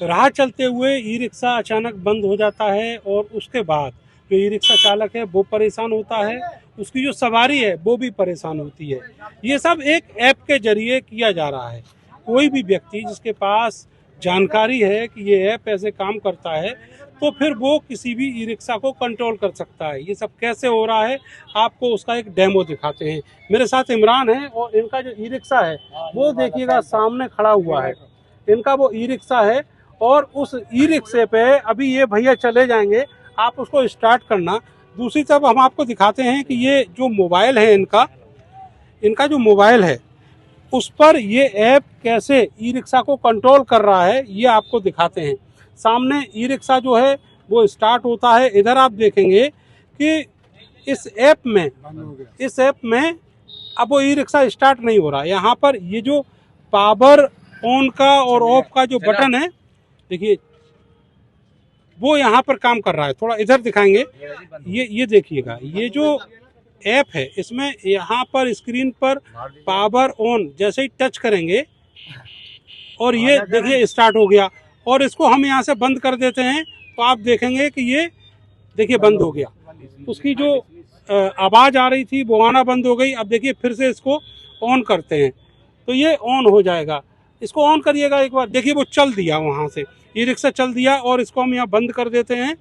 राह चलते हुए ई रिक्शा अचानक बंद हो जाता है और उसके बाद जो ई रिक्शा चालक है वो परेशान होता है, उसकी जो सवारी है वो भी परेशान होती है। ये सब एक ऐप के जरिए किया जा रहा है। कोई भी व्यक्ति जिसके पास जानकारी है कि ये ऐप ऐसे काम करता है तो फिर वो किसी भी ई रिक्शा को कंट्रोल कर सकता है। ये सब कैसे हो रहा है आपको उसका एक डेमो दिखाते हैं। मेरे साथ इमरान है और इनका जो ई रिक्शा है वो देखिएगा सामने खड़ा हुआ है। इनका वो ई रिक्शा है और उस ई रिक्शे पे अभी ये भैया चले जाएंगे, आप उसको स्टार्ट करना। दूसरी तरफ हम आपको दिखाते हैं कि ये जो मोबाइल है इनका जो मोबाइल है उस पर ये ऐप कैसे ई रिक्शा को कंट्रोल कर रहा है ये आपको दिखाते हैं। सामने ई रिक्शा जो है वो स्टार्ट होता है। इधर आप देखेंगे कि इस ऐप में अब वो ई रिक्शा स्टार्ट नहीं हो रहा। यहाँ पर ये जो पावर ऑन का और ऑफ का जो बटन है देखिए वो यहाँ पर काम कर रहा है। थोड़ा इधर दिखाएंगे, ये देखिएगा, ये जो ऐप है इसमें यहाँ पर स्क्रीन पर पावर ऑन जैसे ही टच करेंगे और ये देखिए स्टार्ट हो गया। और इसको हम यहाँ से बंद कर देते हैं तो आप देखेंगे कि ये देखिए बंद हो गया। उसकी जो आवाज़ आ रही थी वो आना बंद हो गई। अब देखिए फिर से इसको ऑन करते हैं तो ये ऑन हो जाएगा। इसको ऑन करिएगा एक बार, देखिए वो चल दिया, वहाँ से ई रिक्शा चल दिया। और इसको हम यहाँ बंद कर देते हैं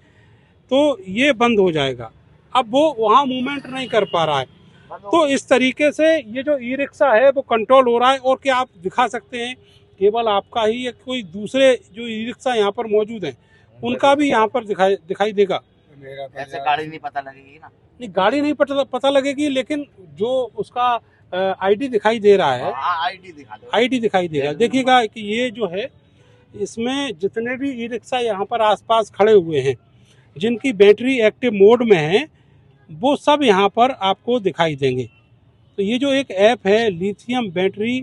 तो ये बंद हो जाएगा। अब वो वहाँ मूवमेंट नहीं कर पा रहा है। तो इस तरीके से ये जो ई रिक्शा है वो कंट्रोल हो रहा है। और क्या आप दिखा सकते हैं केवल आपका ही या कोई दूसरे जो ई रिक्शा यहाँ पर मौजूद हैं उनका भी यहाँ पर दिखाई देगा? ऐसे गाड़ी नहीं पता लगेगी ना? नहीं, गाड़ी नहीं पता लगेगी, लेकिन जो उसका आईडी दिखाई दे रहा है, आईडी दिखाई देगा। देखिएगा कि ये जो है इसमें जितने भी ई रिक्शा यहाँ पर आसपास खड़े हुए हैं जिनकी बैटरी एक्टिव मोड में है वो सब यहाँ पर आपको दिखाई देंगे। तो ये जो एक ऐप है लिथियम बैटरी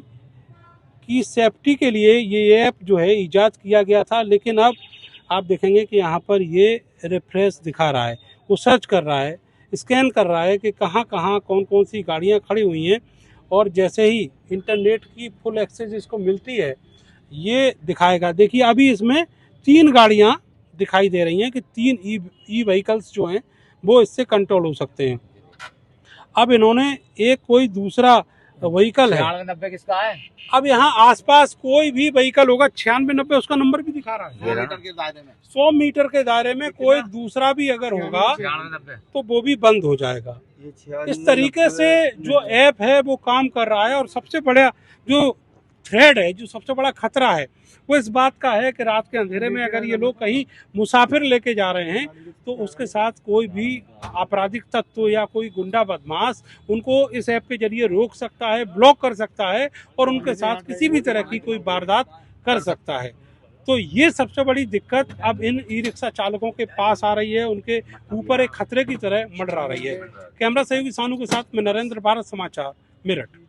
की सेफ्टी के लिए ये ऐप जो है इजाद किया गया था, लेकिन अब आप देखेंगे कि यहाँ पर ये रिफ्रेश दिखा रहा है, वो सर्च कर रहा है, स्कैन कर रहा है कि कहाँ कहाँ कौन कौन सी गाड़ियाँ खड़ी हुई हैं। और जैसे ही इंटरनेट की फुल एक्सेस इसको मिलती है ये दिखाएगा। देखिए अभी इसमें 3 गाड़ियाँ दिखाई दे रही हैं कि 3 ई व्हीकल्स जो हैं वो इससे कंट्रोल हो सकते हैं। अब इन्होंने एक कोई दूसरा व्हीकल है, 96 किसका है? अब यहाँ आसपास कोई भी व्हीकल होगा 96-90 उसका नंबर भी दिखा रहा है। 100 मीटर के दायरे में कोई दूसरा भी अगर होगा तो वो भी बंद हो जाएगा। इस तरीके से जो ऐप है वो काम कर रहा है। और सबसे बड़ा जो थ्रेड है, जो सबसे बड़ा खतरा है वो इस बात का है कि रात के अंधेरे में अगर ये लोग कहीं मुसाफिर लेके जा रहे हैं तो उसके साथ कोई भी आपराधिक तत्व या कोई गुंडा बदमाश उनको इस ऐप के जरिए रोक सकता है, ब्लॉक कर सकता है और उनके साथ किसी भी तरह की कोई वारदात कर सकता है। तो ये सबसे बड़ी दिक्कत अब इन ई रिक्शा चालकों के पास आ रही है, उनके ऊपर एक खतरे की तरह मंडरा रही है। कैमरा सहयोगी सानू के साथ मैं नरेंद्र, भारत समाचार, मेरठ।